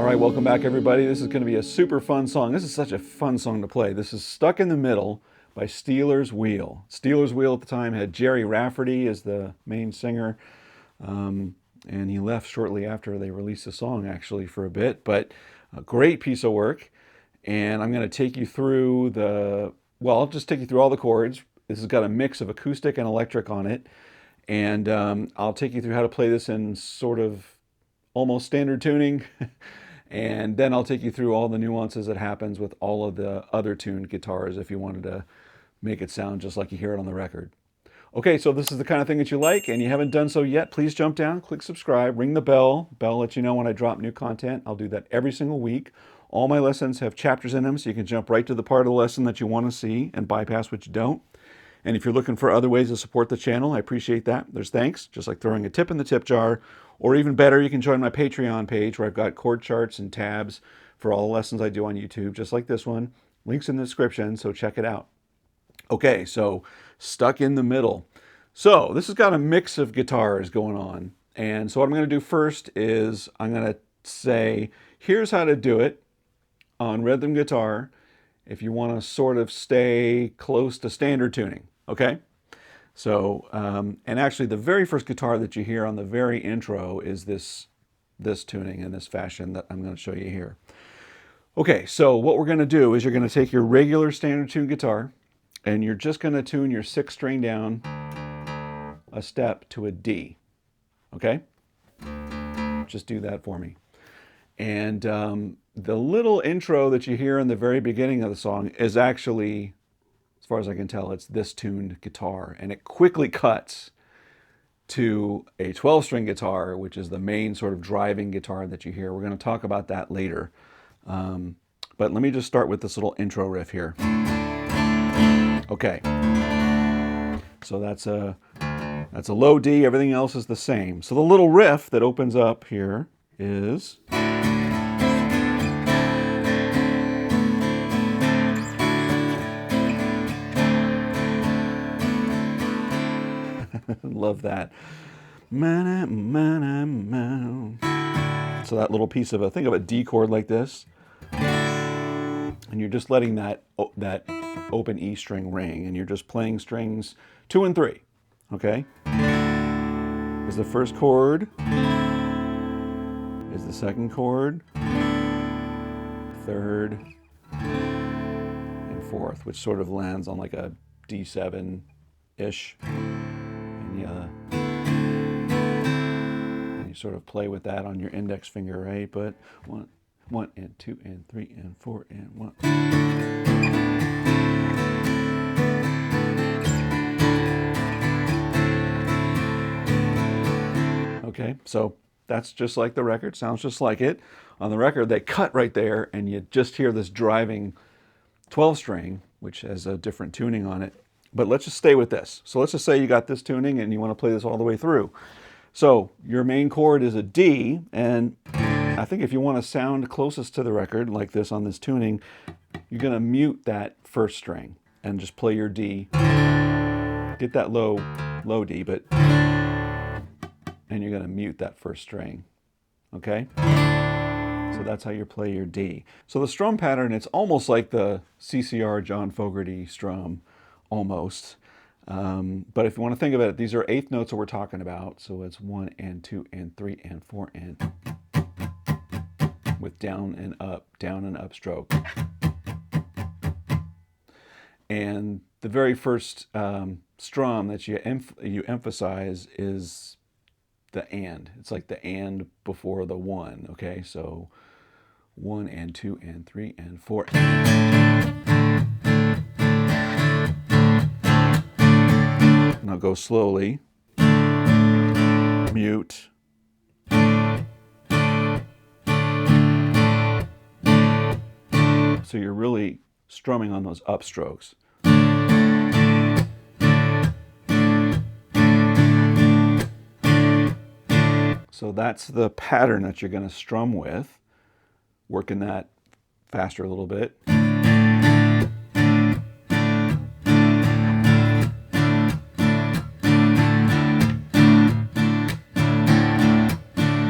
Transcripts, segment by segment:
right, welcome back everybody. This is going to be a super fun song. This is such a fun song to play. This is Stuck in the Middle by Stealers Wheel. Stealers Wheel at the time had Gerry Rafferty as the main singer, and he left shortly after they released the song actually for a bit, but a great piece of work. And I'm going to take you through I'll just take you through all the chords. This has got a mix of acoustic and electric on it, and I'll take you through how to play this in sort of almost standard tuning. And then I'll take you through all the nuances that happens with all of the other tuned guitars if you wanted to make it sound just like you hear it on the record. Okay, so if this is the kind of thing that you like and you haven't done so yet, please jump down, click subscribe, ring the bell. Bell lets you know when I drop new content. I'll do that every single week. All my lessons have chapters in them, so you can jump right to the part of the lesson that you want to see and bypass what you don't. And if you're looking for other ways to support the channel, I appreciate that. There's thanks, just like throwing a tip in the tip jar. Or even better, you can join my Patreon page where I've got chord charts and tabs for all the lessons I do on YouTube, just like this one. Links in the description, so check it out. Okay, so Stuck in the Middle. So this has got a mix of guitars going on. And so what I'm going to do first is I'm going to say, here's how to do it on rhythm guitar if you want to sort of stay close to standard tuning, okay? So, and actually the very first guitar that you hear on the very intro is this tuning in this fashion that I'm going to show you here. Okay, so what we're going to do is you're going to take your regular standard tune guitar and you're just going to tune your 6th string down a step to a D, okay? Just do that for me. And the little intro that you hear in the very beginning of the song is actually, as far as I can tell, it's this tuned guitar, and it quickly cuts to a 12-string guitar, which is the main sort of driving guitar that you hear. We're going to talk about that later. But let me just start with this little intro riff here. Okay. So that's a low D, everything else is the same. So the little riff that opens up here is... Love that. So that little piece of think of a D chord like this, and you're just letting that open E string ring, and you're just playing strings 2 and 3. Okay? Is the first chord, is the second chord, third, and fourth, which sort of lands on like a D7-ish. And you sort of play with that on your index finger, right? But 1 and 2 and 3 and 4 and 1. Okay, so that's just like the record, sounds just like it. On the record, they cut right there, and you just hear this driving 12-string, which has a different tuning on it. But let's just stay with this. So let's just say you got this tuning and you want to play this all the way through. So your main chord is a D, and I think if you want to sound closest to the record, like this on this tuning, you're going to mute that first string and just play your D. Get that low D, and you're going to mute that first string. Okay? So that's how you play your D. So the strum pattern, it's almost like the CCR John Fogerty strum. Almost. But if you want to think about it, these are 8th notes that we're talking about. So it's 1 and 2 and 3 and 4 and with down and up stroke. And the very first strum that you emphasize is the and. It's like the and before the 1. Okay, so 1 and 2 and 3 and 4. Now go slowly, mute, so you're really strumming on those upstrokes. So that's the pattern that you're going to strum with, working that faster a little bit.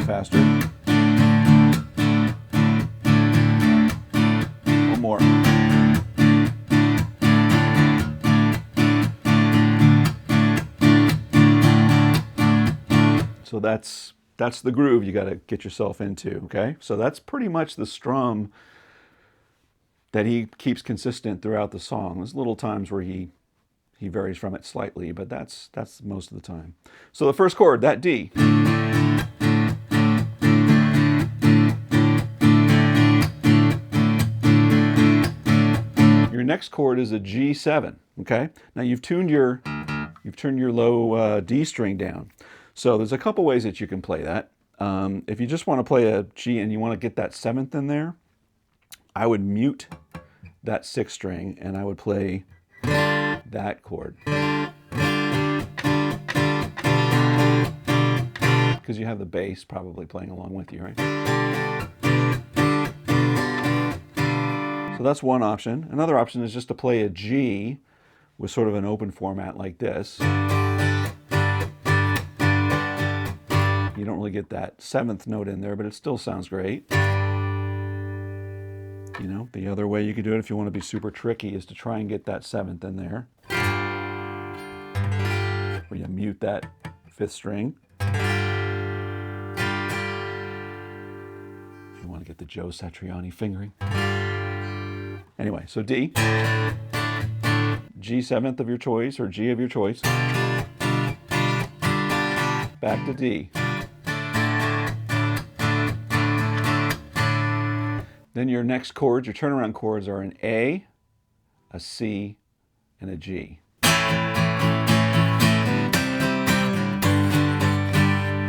faster. So that's the groove you got to get yourself into, okay? So that's pretty much the strum that he keeps consistent throughout the song. There's little times where he varies from it slightly, but that's most of the time. So the first chord, that D. Your next chord is a G7, okay? Now you've tuned your low D string down. So there's a couple ways that you can play that. If you just want to play a G and you want to get that 7th in there, I would mute that 6th string and I would play that chord. Because you have the bass probably playing along with you, right? So that's one option. Another option is just to play a G with sort of an open format like this. You don't really get that 7th note in there, but it still sounds great. You know, the other way you could do it if you want to be super tricky is to try and get that 7th in there. Where you mute that 5th string. If you want to get the Joe Satriani fingering. Anyway, so D, G7th of your choice, or G of your choice, back to D. Then your next chords, your turnaround chords, are an A, a C, and a G.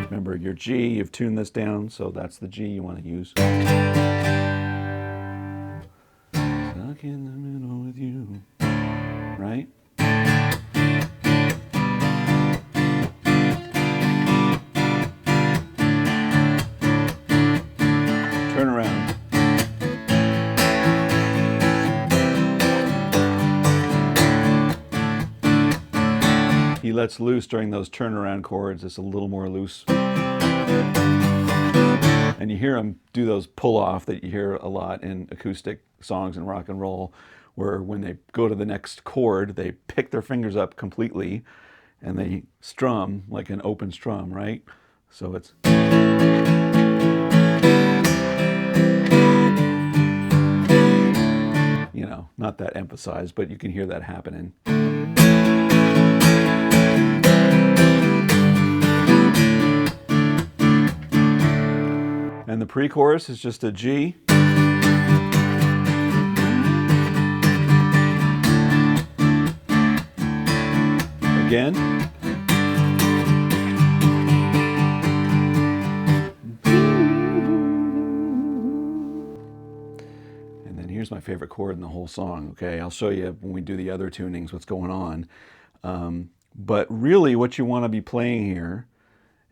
Remember, your G, you've tuned this down, so that's the G you want to use. Stuck in the middle with you, right? Turn around. He lets loose during those turnaround chords. It's a little more loose. And you hear him do those pull-off that you hear a lot in acoustic songs and rock and roll, where when they go to the next chord, they pick their fingers up completely and they strum like an open strum, right? So it's... You know, not that emphasized, but you can hear that happening. And the pre-chorus is just a G. Again. And then here's my favorite chord in the whole song, okay? I'll show you when we do the other tunings what's going on. But really what you want to be playing here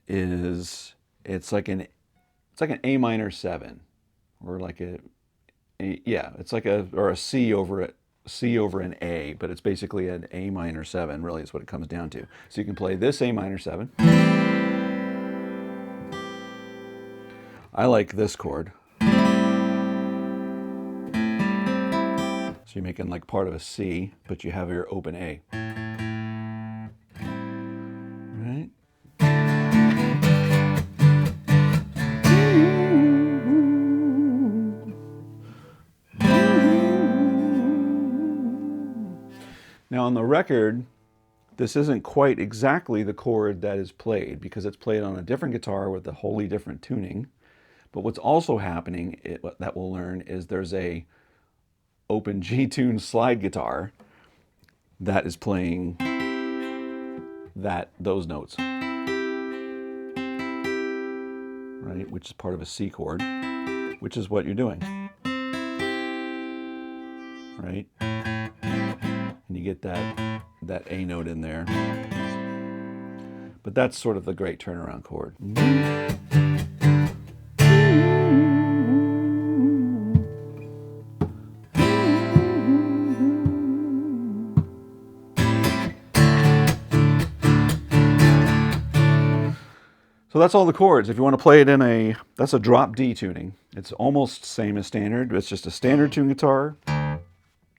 is, it's like an A minor 7, or like it's like a C over an A, but it's basically an A minor 7, really is what it comes down to. So you can play this A minor 7. I like this chord. So you're making like part of a C, but you have your open A. Right? Now on the record, this isn't quite exactly the chord that is played because it's played on a different guitar with a wholly different tuning. But what's also happening, that we'll learn, is there's a open G-tune slide guitar that is playing those notes, right? Which is part of a C chord, which is what you're doing, right? And you get that A note in there. But that's sort of the great turnaround chord. So that's all the chords. If you want to play it that's a drop D tuning. It's almost same as standard. It's just a standard tune guitar.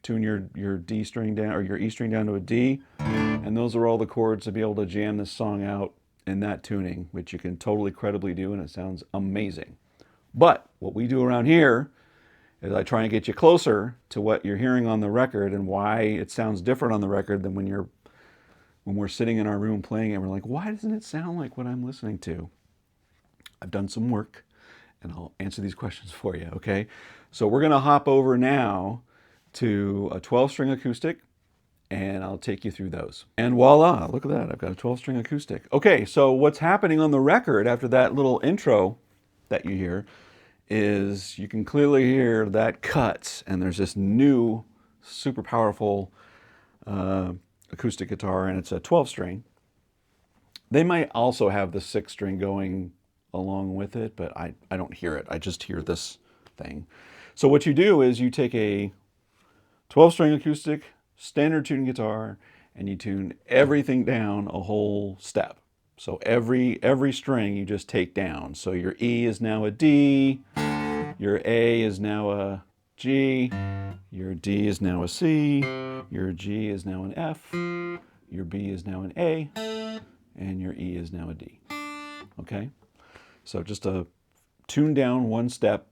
Tune your D string down, or your E string down to a D, and those are all the chords to be able to jam this song out in that tuning, which you can totally credibly do, and it sounds amazing. But what we do around here is I try and get you closer to what you're hearing on the record and why it sounds different on the record than when we're sitting in our room playing it. We're like, why doesn't it sound like what I'm listening to? I've done some work, and I'll answer these questions for you, okay? So we're going to hop over now to a 12-string acoustic, and I'll take you through those. And voila, look at that, I've got a 12-string acoustic. Okay, so what's happening on the record after that little intro that you hear is you can clearly hear that cuts, and there's this new, super powerful acoustic guitar, and it's a 12-string. They might also have the 6-string going along with it, but I don't hear it. I just hear this thing. So what you do is you take a 12-string acoustic, standard tuned guitar, and you tune everything down a whole step. So every string you just take down. So your E is now a D, your A is now a G, your D is now a C, your G is now an F, your B is now an A, and your E is now a D. Okay? So just a tuned down one step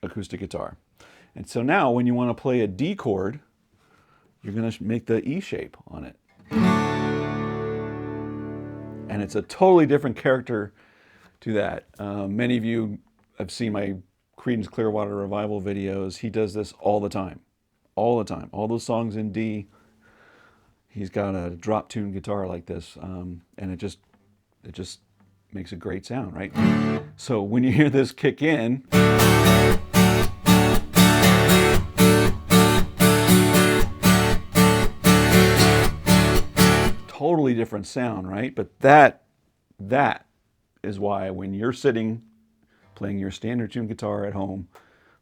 acoustic guitar. And so now when you want to play a D chord, you're going to make the E shape on it. And it's a totally different character to that. Many of you have seen my Creedence Clearwater Revival videos. He does this all the time. All the time. All those songs in D, he's got a drop tuned guitar like this. And it just makes a great sound, right? So when you hear this kick in, totally different sound, right? But that is why when you're sitting playing your standard tuned guitar at home,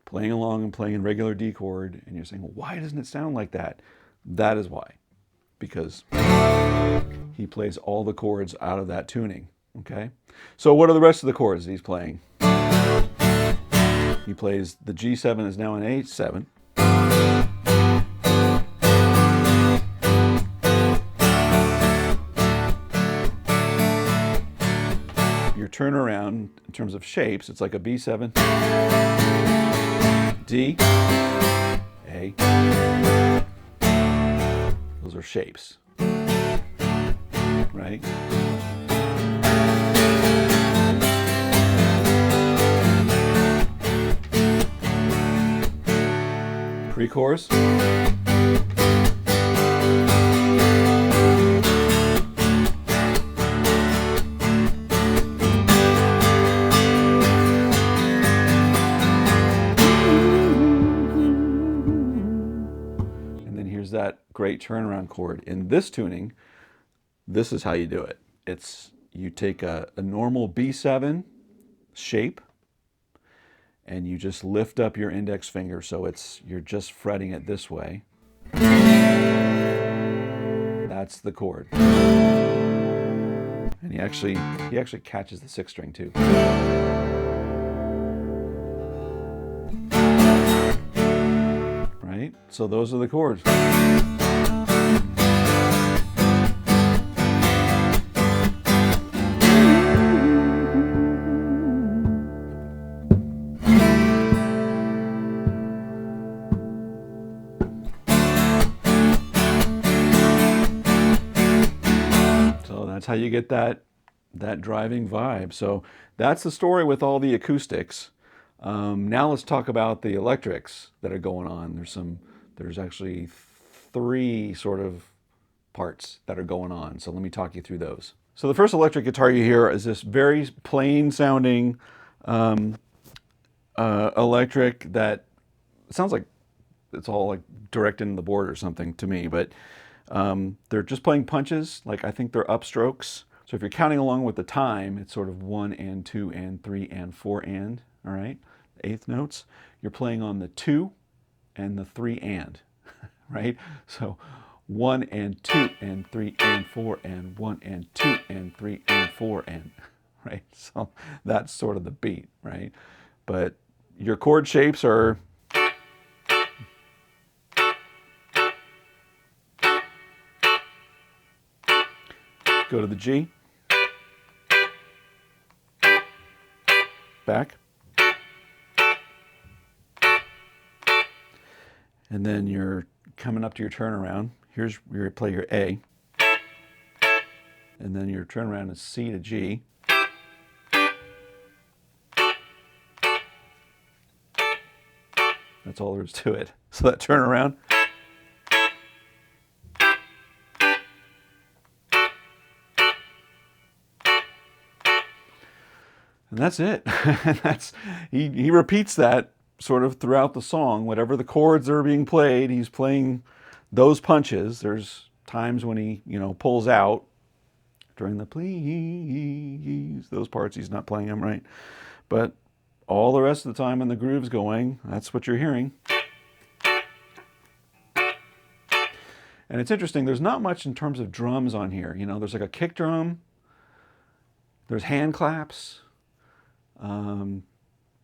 playing along and playing in regular D chord, and you're saying, well, why doesn't it sound like that? That is why. Because he plays all the chords out of that tuning. Okay, so what are the rest of the chords he's playing? He plays the G7 is now an A7. Your turnaround in terms of shapes, it's like a B7, D, A. Those are shapes, right? Pre-chorus. And then here's that great turnaround chord. In this tuning, this is how you do it. It's you take a normal B7 shape, and you just lift up your index finger so you're just fretting it this way. That's the chord. And he actually catches the 6th string too. Right? So those are the chords. That's how you get that driving vibe. So that's the story with all the acoustics. Now let's talk about the electrics that are going on. There's actually 3 sort of parts that are going on. So let me talk you through those. So the first electric guitar you hear is this very plain sounding electric that sounds like it's all like direct into the board or something to me, but they're just playing punches. Like I think they're upstrokes. So if you're counting along with the time, it's sort of 1 and 2 and 3 and 4 and, all right? 8th notes. You're playing on the 2 and the 3 and, right? So 1 and 2 and 3 and 4 and 1 and 2 and 3 and 4 and, right? So that's sort of the beat, right? But your chord shapes are go to the G, back. And then you're coming up to your turnaround. Here's where you play your A. And then your turnaround is C to G. That's all there is to it. So that turnaround. And that's it. He repeats that sort of throughout the song. Whatever the chords are being played, he's playing those punches. There's times when he, pulls out during the please, those parts he's not playing them right. But all the rest of the time when the groove's going, that's what you're hearing. And it's interesting, there's not much in terms of drums on here. There's like a kick drum, there's hand claps,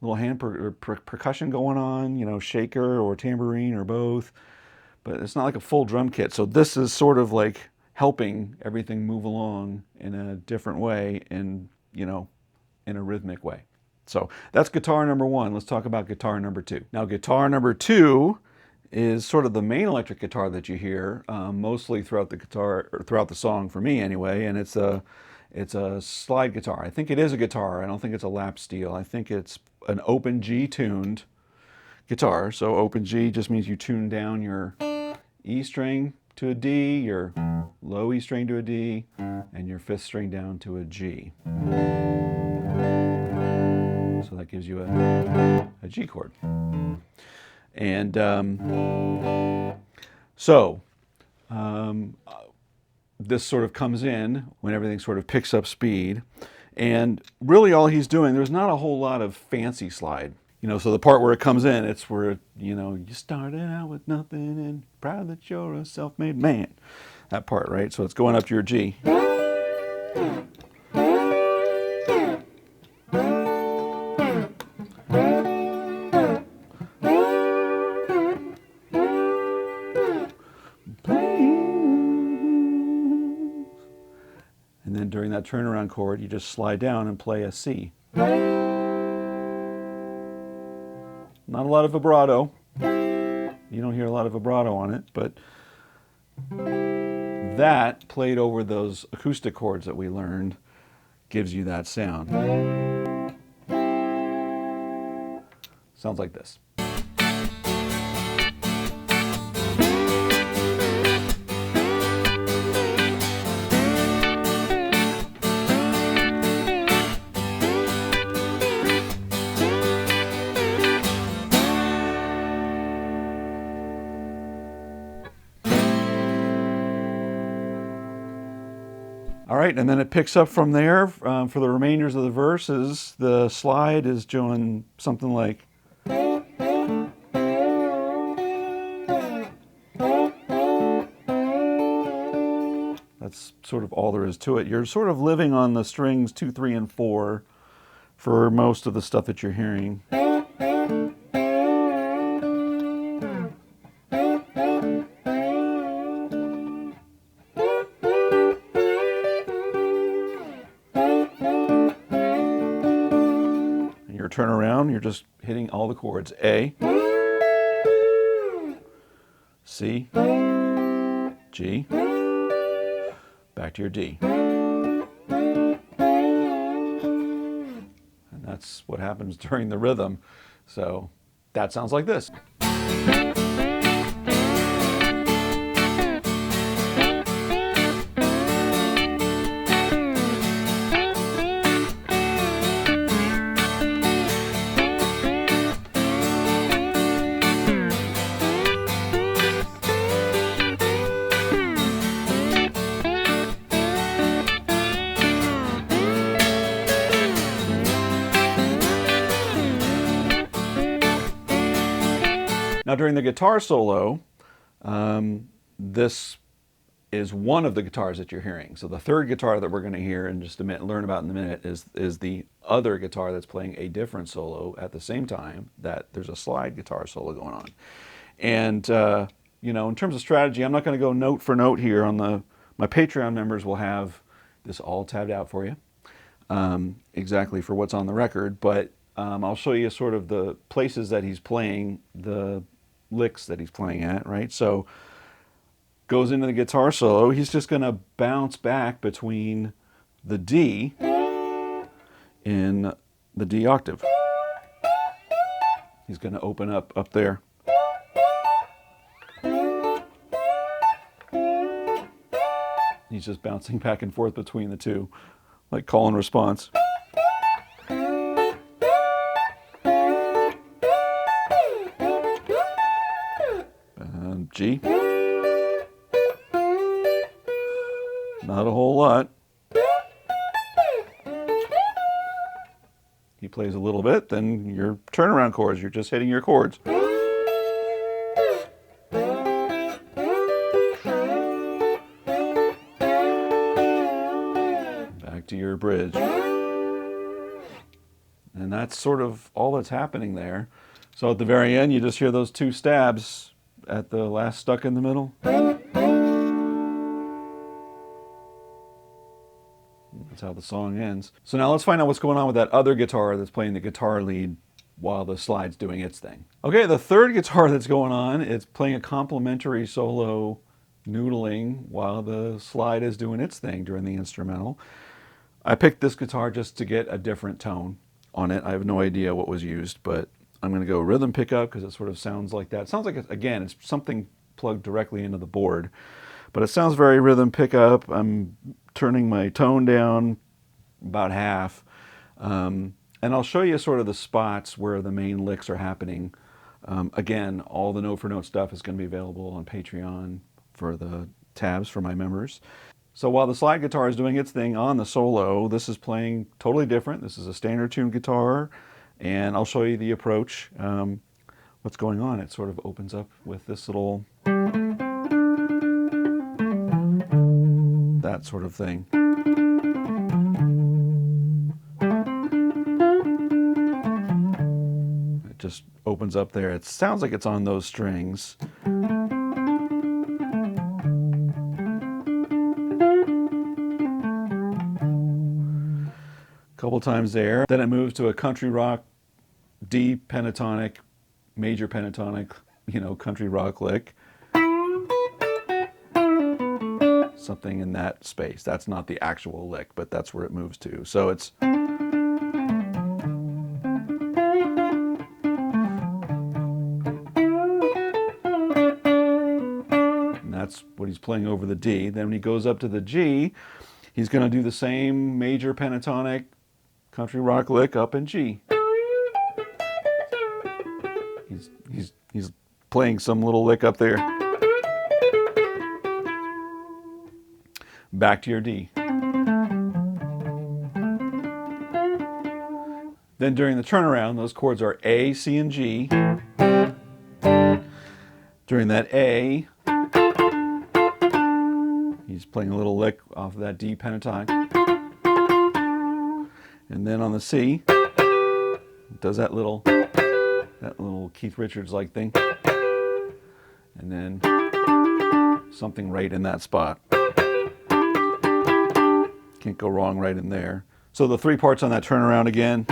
little hand percussion going on, shaker or tambourine or both. But it's not like a full drum kit. So this is sort of like helping everything move along in a different way and, in a rhythmic way. So that's guitar number one. Let's talk about guitar number two. Now, guitar number two is sort of the main electric guitar that you hear mostly throughout the guitar, or throughout the song for me anyway, and it's a slide guitar. I think it is a guitar. I don't think it's a lap steel. I think it's an open G tuned guitar. So open G just means you tune down your E string to a D, your low E string to a D, and your fifth string down to a G. So that gives you a G chord. And this sort of comes in when everything sort of picks up speed. And really all he's doing, there's not a whole lot of fancy slide. So the part where it comes in, it's where, you started out with nothing and proud that you're a self-made man. That part, right? So it's going up to your G. And then during that turnaround chord, you just slide down and play a C. Not a lot of vibrato. You don't hear a lot of vibrato on it, but that played over those acoustic chords that we learned gives you that sound. Sounds like this. All right, and then it picks up from there. For the remainders of the verses, the slide is doing something like. That's sort of all there is to it. You're sort of living on the strings 2, 3, and 4 for most of the stuff that you're hearing. Turn around, you're just hitting all the chords. A, C, G, back to your D. And that's what happens during the rhythm. So that sounds like this. Now during the guitar solo, this is one of the guitars that you're hearing. So the third guitar that we're going to hear in just a minute, learn about in a minute, is the other guitar that's playing a different solo at the same time that there's a slide guitar solo going on. And in terms of strategy, I'm not going to go note for note here. My Patreon members will have this all tabbed out for you, exactly for what's on the record. But I'll show you sort of the places that he's playing, the licks that he's playing at, right? So goes into the guitar solo, he's just going to bounce back between the D in the D octave. He's going to open up there. He's just bouncing back and forth between the two, like call and response. G. Not a whole lot. He plays a little bit, then your turnaround chords, you're just hitting your chords. Back to your bridge. And that's sort of all that's happening there. So at the very end, you just hear those two stabs at the last stuck in the middle. That's how the song ends. So now let's find out what's going on with that other guitar that's playing the guitar lead while the slide's doing its thing. Okay, the third guitar that's going on, it's playing a complementary solo noodling while the slide is doing its thing during the instrumental. I picked this guitar just to get a different tone on it. I have no idea what was used, but I'm going to go rhythm pickup because it sort of sounds like that. It sounds like, again, it's something plugged directly into the board, but it sounds very rhythm pickup. I'm turning my tone down about half, and I'll show you sort of the spots where the main licks are happening. Again, all the note for note stuff is going to be available on Patreon for the tabs for my members. So while the slide guitar is doing its thing on the solo, this is playing totally different. This is a standard tuned guitar. And I'll show you the approach, what's going on. It sort of opens up with this little, that sort of thing. It just opens up there. It sounds like it's on those strings. Couple times there. Then it moves to a country rock D pentatonic, major pentatonic, country rock lick. Something in that space. That's not the actual lick, but that's where it moves to. So it's and that's what he's playing over the D. Then when he goes up to the G, he's going to do the same major pentatonic country rock lick up in G. He's playing some little lick up there. Back to your D. Then during the turnaround, those chords are A, C, and G. During that A, he's playing a little lick off of that D pentatonic. And then on the C, does that little Keith Richards-like thing. And then something right in that spot. Can't go wrong right in there. So the three parts on that turnaround again.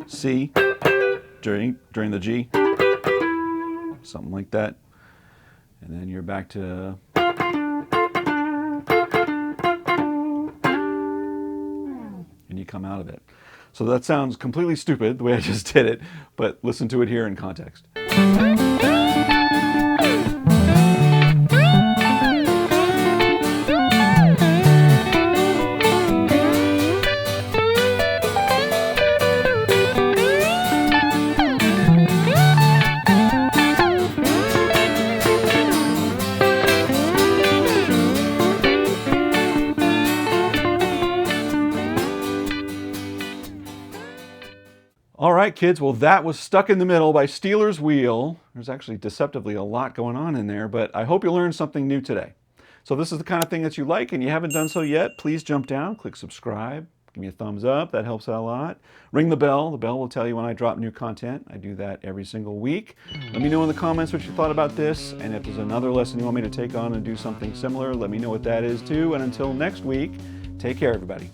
C, during the G, something like that. And then you're back to and you come out of it. So that sounds completely stupid the way I just did it, but listen to it here in context. All right, kids, well, that was Stuck in the Middle by Steeler's Wheel. There's actually deceptively a lot going on in there, but I hope you learned something new today. So if this is the kind of thing that you like and you haven't done so yet, please jump down, click subscribe, give me a thumbs up, that helps out a lot. Ring the bell will tell you when I drop new content. I do that every single week. Let me know in the comments what you thought about this, and if there's another lesson you want me to take on and do something similar, let me know what that is too. And until next week, take care, everybody.